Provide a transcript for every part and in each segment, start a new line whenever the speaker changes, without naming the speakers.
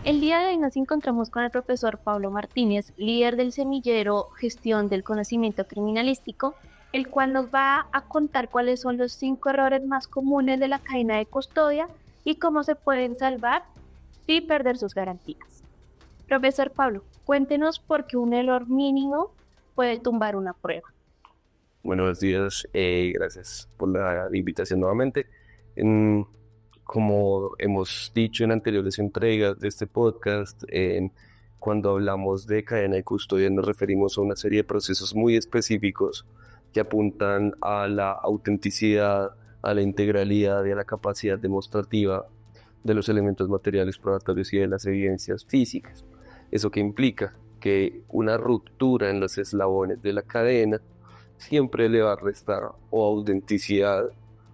El día de hoy nos encontramos con el profesor Pablo Martínez, líder del semillero Gestión del Conocimiento Criminalístico, el cual nos va a contar cuáles son los 5 errores más comunes de la cadena de custodia y cómo se pueden salvar sin perder sus garantías. Profesor Pablo, cuéntenos por qué un error mínimo puede tumbar una prueba.
Buenos días, gracias por la invitación nuevamente. En- Como hemos dicho en anteriores entregas de este podcast, cuando hablamos de cadena de custodia nos referimos a una serie de procesos muy específicos que apuntan a la autenticidad, a la integralidad y a la capacidad demostrativa de los elementos materiales probatorios y de las evidencias físicas. ¿Eso qué implica? Que una ruptura en los eslabones de la cadena siempre le va a restar o autenticidad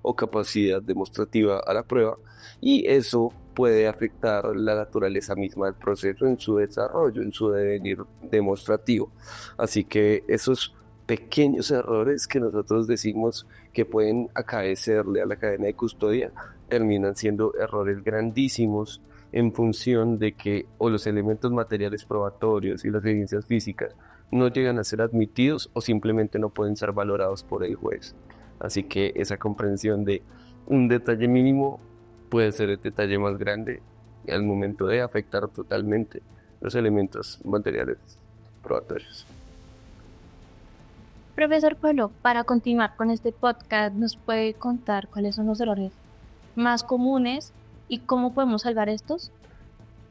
o capacidad demostrativa a la prueba, y eso puede afectar la naturaleza misma del proceso en su desarrollo, en su devenir demostrativo. Así que esos pequeños errores que nosotros decimos que pueden acaecerle a la cadena de custodia terminan siendo errores grandísimos en función de que o los elementos materiales probatorios y las evidencias físicas no llegan a ser admitidos o simplemente no pueden ser valorados por el juez. Así que esa comprensión de un detalle mínimo puede ser el detalle más grande al momento de afectar totalmente los elementos materiales probatorios.
Profesor Pablo, para continuar con este podcast, ¿nos puede contar cuáles son los errores más comunes y cómo podemos salvar estos?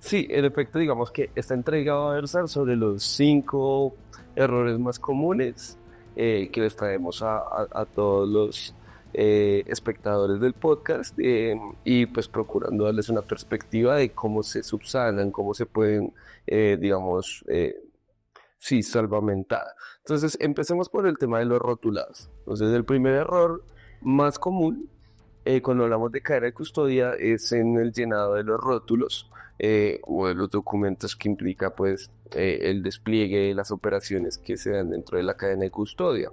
Sí, en efecto, digamos que esta entrega va a versar sobre los 5 errores más comunes que les traemos a todos los espectadores del podcast, y pues procurando darles una perspectiva de cómo se subsanan, cómo se pueden, digamos, sí, salvamentar. Entonces, empecemos por el tema de los rotulados. Entonces, el primer error más común cuando hablamos de cadena de custodia es en el llenado de los rótulos o de los documentos que implica pues el despliegue de las operaciones que se dan dentro de la cadena de custodia.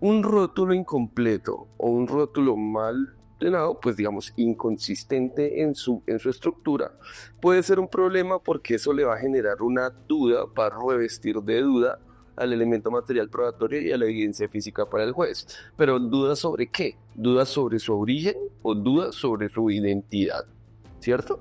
Un rótulo incompleto o un rótulo mal llenado, pues digamos inconsistente en su estructura, puede ser un problema porque eso le va a generar una duda, va a revestir de duda al elemento material probatorio y a la evidencia física para el juez. Pero ¿dudas sobre qué? ¿Dudas sobre su origen o dudas sobre su identidad? ¿Cierto?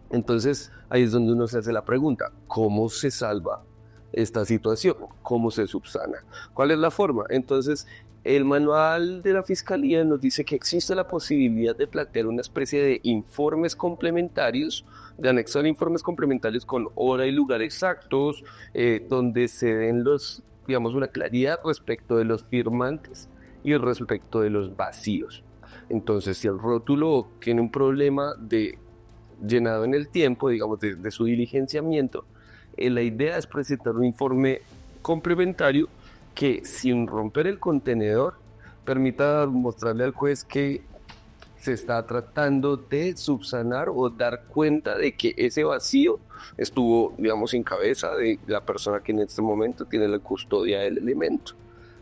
Entonces ahí es donde uno se hace la pregunta, ¿cómo se salva esta situación? ¿Cómo se subsana? ¿Cuál es la forma? Entonces, el manual de la Fiscalía nos dice que existe la posibilidad de plantear una especie de informes complementarios, de anexar informes complementarios con hora y lugar exactos, donde se den digamos, una claridad respecto de los firmantes y respecto de los vacíos. Entonces, si el rótulo tiene un problema de llenado en el tiempo, digamos, de su diligenciamiento, la idea es presentar un informe complementario que, sin romper el contenedor, permita mostrarle al juez que se está tratando de subsanar o dar cuenta de que ese vacío estuvo, digamos, en cabeza de la persona que en este momento tiene la custodia del elemento,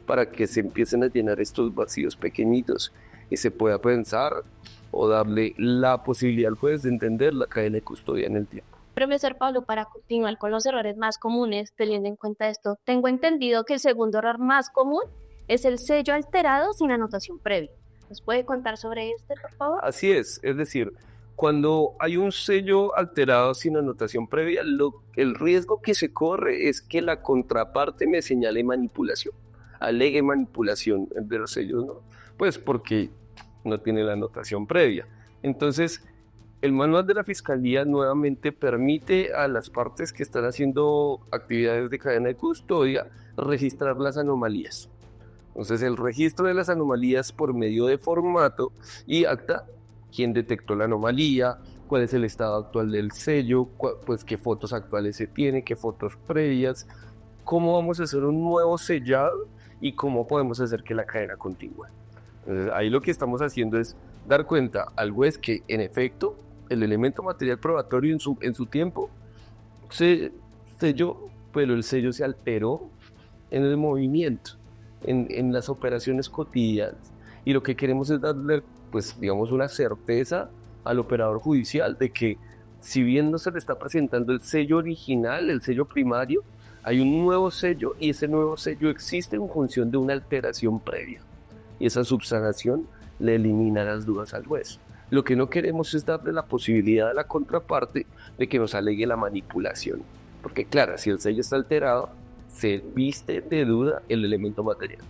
para que se empiecen a llenar estos vacíos pequeñitos y se pueda pensar o darle la posibilidad al juez de entender la cadena de custodia en el tiempo.
Profesor Pablo, para continuar con los errores más comunes, teniendo en cuenta esto, tengo entendido que el segundo error más común es el sello alterado sin anotación previa. ¿Nos puede contar sobre este, por favor?
Así es decir, cuando hay un sello alterado sin anotación previa, el riesgo que se corre es que la contraparte me señale manipulación, alegue manipulación de los sellos, ¿no? Pues porque no tiene la anotación previa. Entonces, el manual de la Fiscalía nuevamente permite a las partes que están haciendo actividades de cadena de custodia registrar las anomalías. Entonces, el registro de las anomalías por medio de formato y acta, quién detectó la anomalía, cuál es el estado actual del sello, pues qué fotos actuales se tiene, qué fotos previas, cómo vamos a hacer un nuevo sellado y cómo podemos hacer que la cadena continúe. Entonces, ahí lo que estamos haciendo es dar cuenta al juez que, en efecto, el elemento material probatorio en su tiempo se selló, pero el sello se alteró en el movimiento, en las operaciones cotidianas. Y lo que queremos es darle, pues, digamos, una certeza al operador judicial de que si bien no se le está presentando el sello original, el sello primario, hay un nuevo sello y ese nuevo sello existe en función de una alteración previa. Y esa subsanación le elimina las dudas al juez. Lo que no queremos es darle la posibilidad a la contraparte de que nos alegue la manipulación. Porque claro, si el sello está alterado, se viste de duda el elemento material.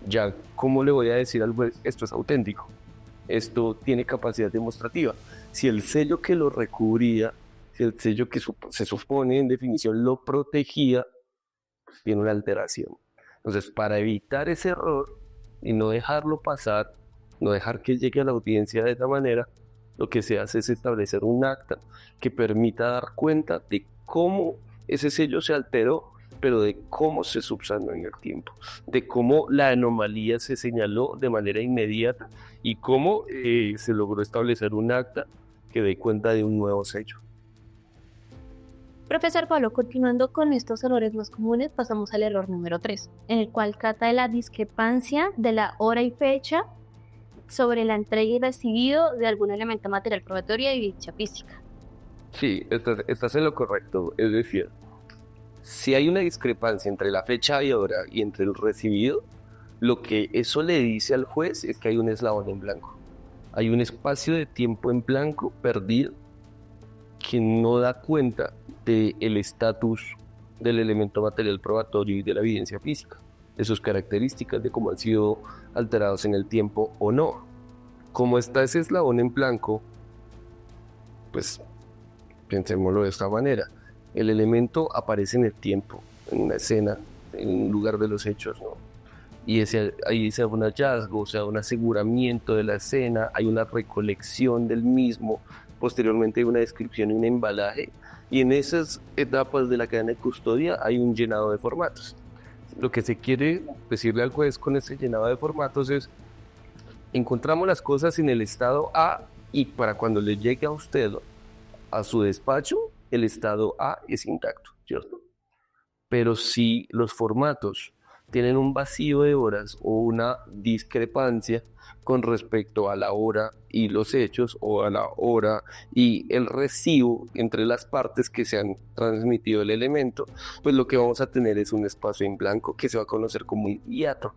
Ya, ¿cómo le voy a decir al juez esto es auténtico? Esto tiene capacidad demostrativa. Si el sello que lo recubría, si el sello que se supone en definición lo protegía, pues tiene una alteración. Entonces, para evitar ese error y no dejarlo pasar, no dejar que llegue a la audiencia de esa manera, lo que se hace es establecer un acta que permita dar cuenta de cómo ese sello se alteró, pero de cómo se subsanó en el tiempo, de cómo la anomalía se señaló de manera inmediata y cómo se logró establecer un acta que dé cuenta de un nuevo sello.
Profesor Pablo, continuando con estos errores más comunes, pasamos al error número 3, en el cual trata de la discrepancia de la hora y fecha sobre la entrega y recibido de algún elemento material probatorio de evidencia física.
Sí, estás en lo correcto, es decir, si hay una discrepancia entre la fecha y hora y entre el recibido, lo que eso le dice al juez es que hay un eslabón en blanco. Hay un espacio de tiempo en blanco perdido que no da cuenta del estatus del elemento material probatorio y de la evidencia física, de sus características, de cómo han sido alterados en el tiempo o no. Como está ese eslabón en blanco, pues pensémoslo de esta manera. El elemento aparece en el tiempo, en una escena, en un lugar de los hechos, ¿no? Y ahí se da un hallazgo, o sea, un aseguramiento de la escena, hay una recolección del mismo, posteriormente hay una descripción y un embalaje, y en esas etapas de la cadena de custodia hay un llenado de formatos. Lo que se quiere decirle al juez con ese llenado de formatos es, encontramos las cosas en el estado A y para cuando le llegue a usted a su despacho, el estado A es intacto, ¿cierto? Pero si los formatos tienen un vacío de horas o una discrepancia con respecto a la hora y los hechos o a la hora y el recibo entre las partes que se han transmitido el elemento, pues lo que vamos a tener es un espacio en blanco que se va a conocer como hiato.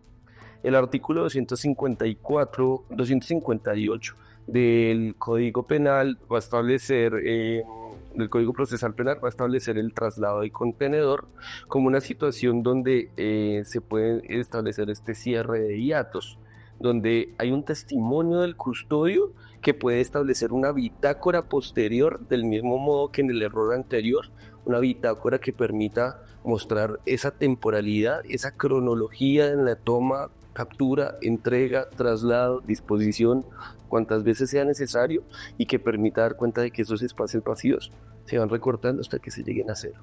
El artículo 258 del Código Penal va a establecer, del Código Procesal Penal va a establecer el traslado de contenedor como una situación donde se puede establecer este cierre de hiatos, donde hay un testimonio del custodio que puede establecer una bitácora posterior del mismo modo que en el error anterior, una bitácora que permita mostrar esa temporalidad, esa cronología en la toma, captura, entrega, traslado, disposición, cuantas veces sea necesario y que permita dar cuenta de que esos espacios vacíos se van recortando hasta que se lleguen a cero.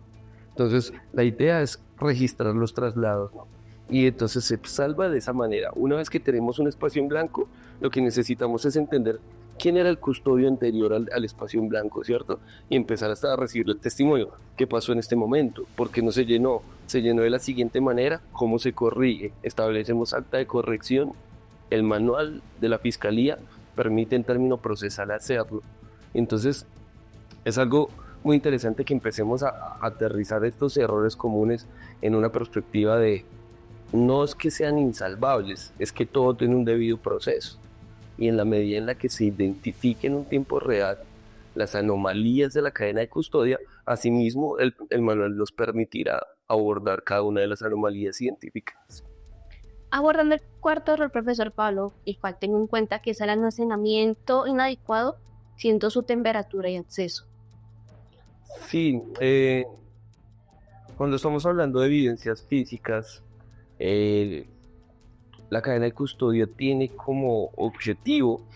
Entonces, la idea es registrar los traslados, ¿no? Y entonces se salva de esa manera. Una vez que tenemos un espacio en blanco, lo que necesitamos es entender quién era el custodio anterior al espacio en blanco, ¿cierto? Y empezar hasta a recibir el testimonio. ¿Qué pasó en este momento? ¿Por qué no se llenó? Se llenó de la siguiente manera. ¿Cómo se corrige? Establecemos acta de corrección. El manual de la fiscalía permite en término procesal hacerlo. Entonces, es algo muy interesante que empecemos a aterrizar estos errores comunes en una perspectiva de no es que sean insalvables, es que todo tiene un debido proceso. Y en la medida en la que se identifique en un tiempo real las anomalías de la cadena de custodia, asimismo el manual nos permitirá abordar cada una de las anomalías identificadas.
Abordando el cuarto error, profesor Pablo, el cual tengo en cuenta que es el almacenamiento inadecuado, siendo su temperatura y acceso.
Sí, cuando estamos hablando de evidencias físicas, la cadena de custodia tiene como objetivo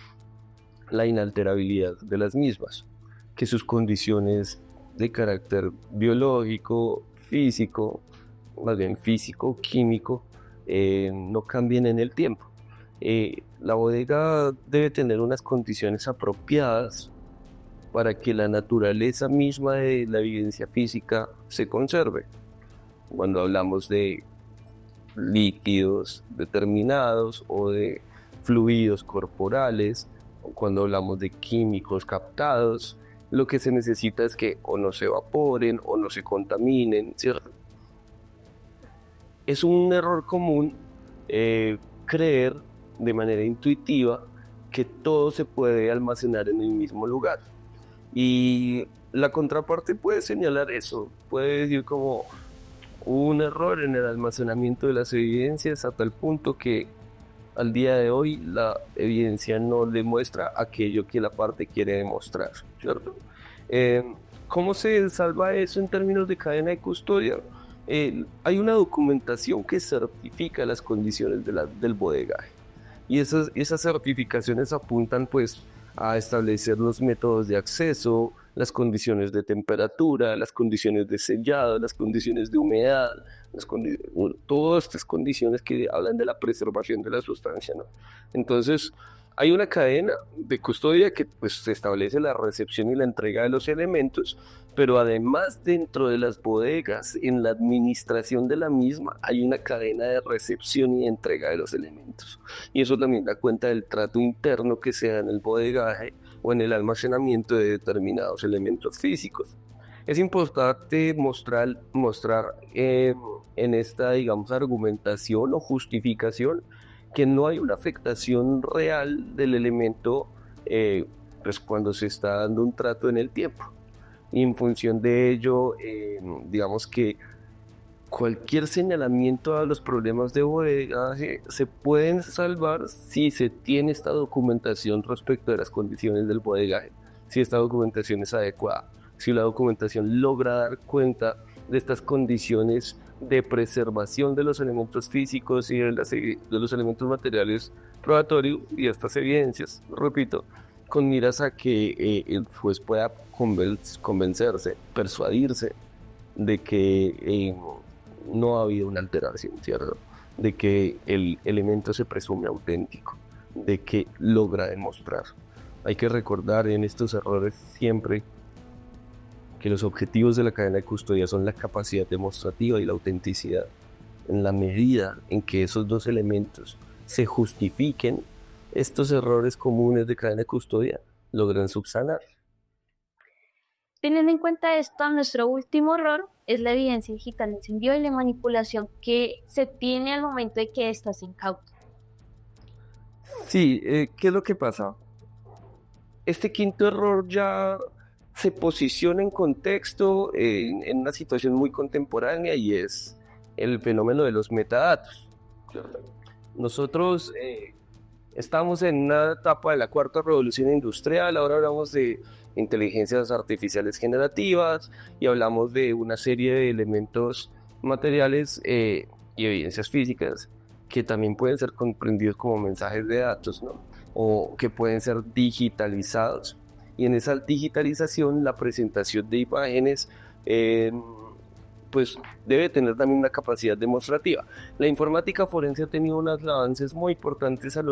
la inalterabilidad de las mismas, que sus condiciones de carácter biológico, físico, más bien físico, químico, no cambien en el tiempo. La bodega debe tener unas condiciones apropiadas para que la naturaleza misma de la evidencia física se conserve. Cuando hablamos de líquidos determinados o de fluidos corporales, o cuando hablamos de químicos captados, lo que se necesita es que o no se evaporen o no se contaminen, ¿cierto? Es un error común creer de manera intuitiva que todo se puede almacenar en el mismo lugar. Y la contraparte puede señalar eso, puede decir como un error en el almacenamiento de las evidencias a tal punto que al día de hoy la evidencia no demuestra aquello que la parte quiere demostrar, ¿cierto? Eh, ¿Cómo se salva eso en términos de cadena de custodia? Hay una documentación que certifica las condiciones del bodegaje y esas certificaciones apuntan pues a establecer los métodos de acceso, las condiciones de temperatura, las condiciones de sellado, las condiciones de humedad, todas estas condiciones que hablan de la preservación de la sustancia, ¿no? Entonces, hay una cadena de custodia que pues se establece la recepción y la entrega de los elementos, pero además dentro de las bodegas, en la administración de la misma, hay una cadena de recepción y entrega de los elementos. Y eso también da cuenta del trato interno que se da en el bodegaje o en el almacenamiento de determinados elementos físicos. Es importante mostrar en esta, digamos, argumentación o justificación que no hay una afectación real del elemento pues cuando se está dando un trato en el tiempo. Y en función de ello, digamos que cualquier señalamiento a los problemas de bodegaje se pueden salvar si se tiene esta documentación respecto de las condiciones del bodegaje, si esta documentación es adecuada, si la documentación logra dar cuenta de estas condiciones de preservación de los elementos físicos y de los elementos materiales probatorios y estas evidencias, repito, con miras a que el juez pueda convencerse, persuadirse de que no ha habido una alteración, ¿cierto? De que el elemento se presume auténtico, de que logra demostrar. Hay que recordar en estos errores siempre que los objetivos de la cadena de custodia son la capacidad demostrativa y la autenticidad. En la medida en que esos dos elementos se justifiquen, estos errores comunes de cadena de custodia logran subsanar.
Teniendo en cuenta esto, nuestro último error es la evidencia digital en envío y la manipulación que se tiene al momento de que ésta se incauta.
Sí, ¿qué es lo que pasa? Este quinto error ya se posiciona en contexto en una situación muy contemporánea y es el fenómeno de los metadatos. Nosotros estamos en una etapa de la cuarta revolución industrial, ahora hablamos de inteligencias artificiales generativas y hablamos de una serie de elementos materiales y evidencias físicas que también pueden ser comprendidos como mensajes de datos, ¿no? O que pueden ser digitalizados. Y en esa digitalización, la presentación de imágenes pues debe tener también una capacidad demostrativa. La informática forense ha tenido unos avances muy importantes en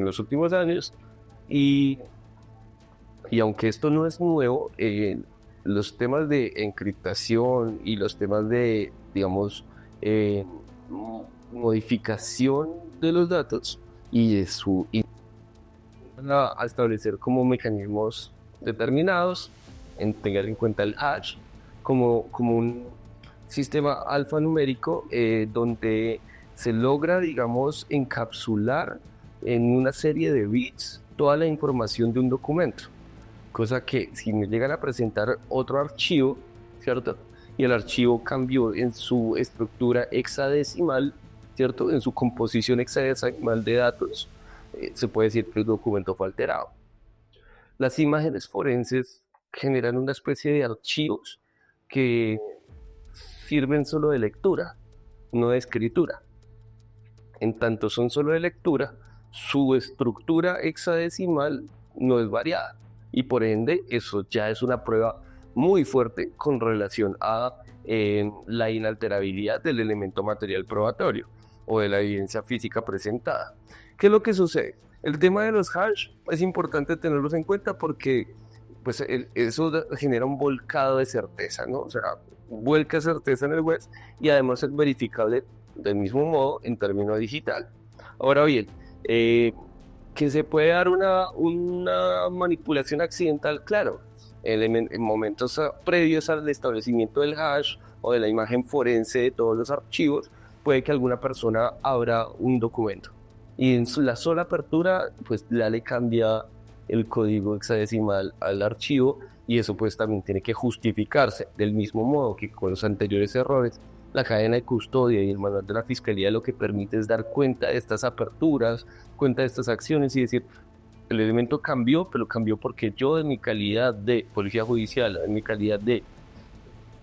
los últimos años y aunque esto no es nuevo, los temas de encriptación y los temas de, digamos, modificación de los datos y de a establecer como mecanismos determinados, en tener en cuenta el hash como un sistema alfanumérico donde se logra, digamos, encapsular en una serie de bits toda la información de un documento, cosa que si me llegan a presentar otro archivo, ¿cierto? Y el archivo cambió en su estructura hexadecimal, ¿cierto? En su composición hexadecimal de datos, se puede decir que el documento fue alterado. Las imágenes forenses generan una especie de archivos que sirven solo de lectura, no de escritura. En tanto son solo de lectura, su estructura hexadecimal no es variada y por ende eso ya es una prueba muy fuerte con relación a la inalterabilidad del elemento material probatorio o de la evidencia física presentada. ¿Qué es lo que sucede? El tema de los hash es importante tenerlos en cuenta porque pues, eso genera un volcado de certeza, ¿no? O sea, vuelca certeza en el web y además es verificable del mismo modo en términos digital. Ahora bien, que se puede dar una manipulación accidental, claro, en momentos previos al establecimiento del hash o de la imagen forense de todos los archivos, puede que alguna persona abra un documento. Y en la sola apertura, pues ya le cambia el código hexadecimal al archivo y eso pues también tiene que justificarse. Del mismo modo que con los anteriores errores, la cadena de custodia y el manual de la fiscalía lo que permite es dar cuenta de estas aperturas, cuenta de estas acciones y decir, el elemento cambió, pero cambió porque yo en mi calidad de policía judicial, en mi calidad de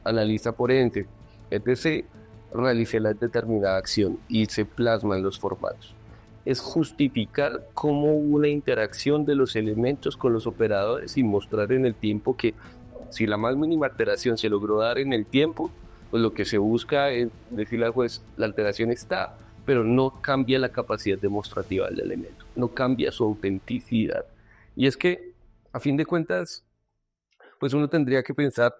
analista forense, etc., realicé la determinada acción y se plasma en los formatos. Es justificar cómo hubo una interacción de los elementos con los operadores y mostrar en el tiempo que si la más mínima alteración se logró dar en el tiempo, pues lo que se busca es decirle al juez, la alteración está, pero no cambia la capacidad demostrativa del elemento, no cambia su autenticidad. Y es que, a fin de cuentas, pues uno tendría que pensar,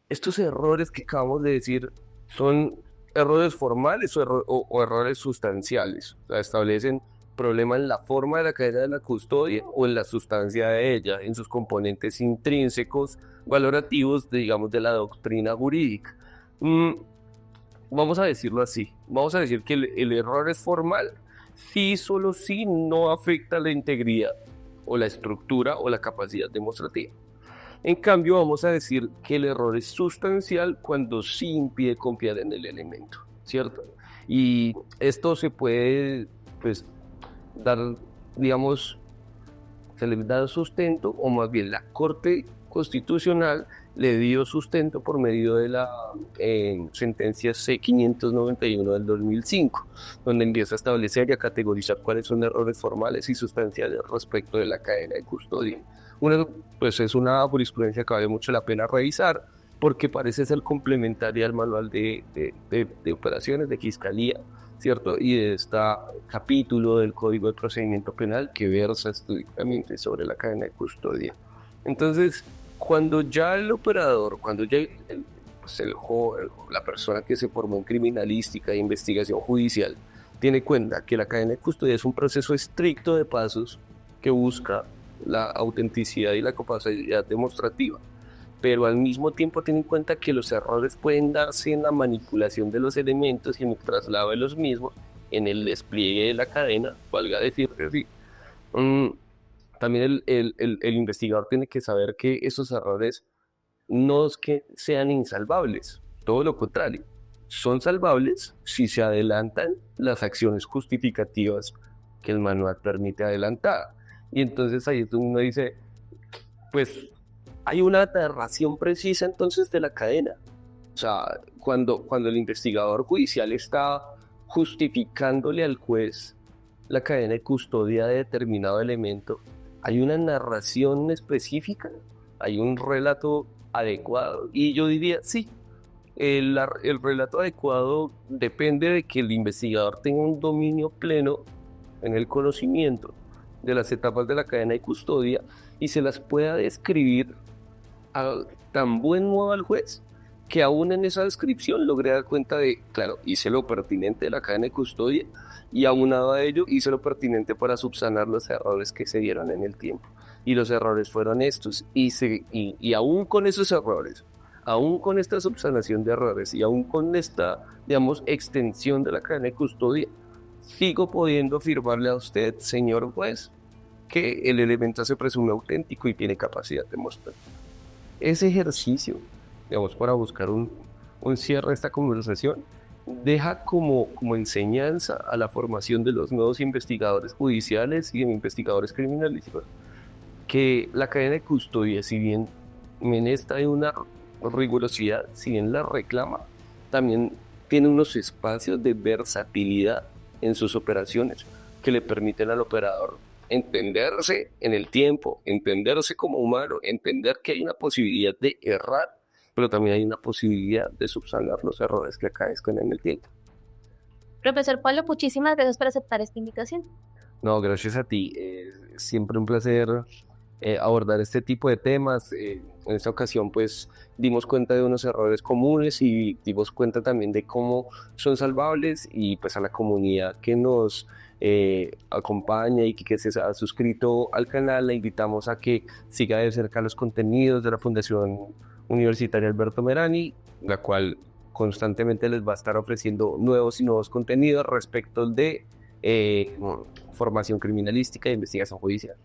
estos errores que acabamos de decir son errores formales o errores sustanciales. O sea, establecen problema en la forma de la cadena de la custodia o en la sustancia de ella, en sus componentes intrínsecos, valorativos, digamos, de la doctrina jurídica. Vamos a decirlo así, vamos a decir que el error es formal, sí, solo sí no afecta la integridad o la estructura o la capacidad demostrativa. En cambio, vamos a decir que el error es sustancial cuando sí impide confiar en el elemento, ¿cierto? Y esto se puede, pues, dar, digamos, se le da sustento, o más bien la Corte Constitucional le dio sustento por medio de la sentencia C-591 del 2005, donde empieza a establecer y a categorizar cuáles son errores formales y sustanciales respecto de la cadena de custodia. Pues es una jurisprudencia que vale mucho la pena revisar, porque parece ser complementaria al manual de operaciones de fiscalía, ¿cierto? Y de este capítulo del Código de Procedimiento Penal que versa estrictamente sobre la cadena de custodia. Entonces, cuando ya el operador, cuando ya pues la persona que se formó en criminalística e investigación judicial, tiene cuenta que la cadena de custodia es un proceso estricto de pasos que busca la autenticidad y la capacidad demostrativa, pero al mismo tiempo tiene en cuenta que los errores pueden darse en la manipulación de los elementos y en el traslado de los mismos, en el despliegue de la cadena, valga decir así. También el investigador tiene que saber que esos errores no es que sean insalvables, todo lo contrario, son salvables si se adelantan las acciones justificativas que el manual permite adelantar. Y entonces ahí uno dice, pues hay una narración precisa entonces de la cadena. O sea, cuando el investigador judicial está justificándole al juez la cadena de custodia de determinado elemento, hay una narración específica, hay un relato adecuado. Y yo diría, sí, el relato adecuado depende de que el investigador tenga un dominio pleno en el conocimiento de las etapas de la cadena de custodia y se las pueda describir a tan buen modo al juez que aún en esa descripción logré dar cuenta de, claro, hice lo pertinente de la cadena de custodia y aunado a ello hice lo pertinente para subsanar los errores que se dieron en el tiempo. Y los errores fueron estos. Y aún con esos errores, aún con esta subsanación de errores y aún con esta, digamos, extensión de la cadena de custodia, sigo pudiendo afirmarle a usted, señor juez, que el elemento se presume auténtico y tiene capacidad de mostrar. Ese ejercicio, digamos, para buscar un cierre a esta conversación, deja como enseñanza a la formación de los nuevos investigadores judiciales y de investigadores criminalísticos que la cadena de custodia, si bien está de una rigurosidad, si bien la reclama, también tiene unos espacios de versatilidad en sus operaciones que le permiten al operador entenderse en el tiempo, entenderse como humano, entender que hay una posibilidad de errar, pero también hay una posibilidad de subsanar los errores que acaezcan en el tiempo.
Profesor Pablo, muchísimas gracias por aceptar esta invitación.
No, gracias a ti. Es siempre un placer abordar este tipo de temas. En esta ocasión, pues, dimos cuenta de unos errores comunes y dimos cuenta también de cómo son salvables y pues a la comunidad que nos acompaña y que se ha suscrito al canal, la invitamos a que siga de cerca los contenidos de la Fundación Universitaria Alberto Merani, la cual constantemente les va a estar ofreciendo nuevos y nuevos contenidos respecto de formación criminalística e investigación judicial.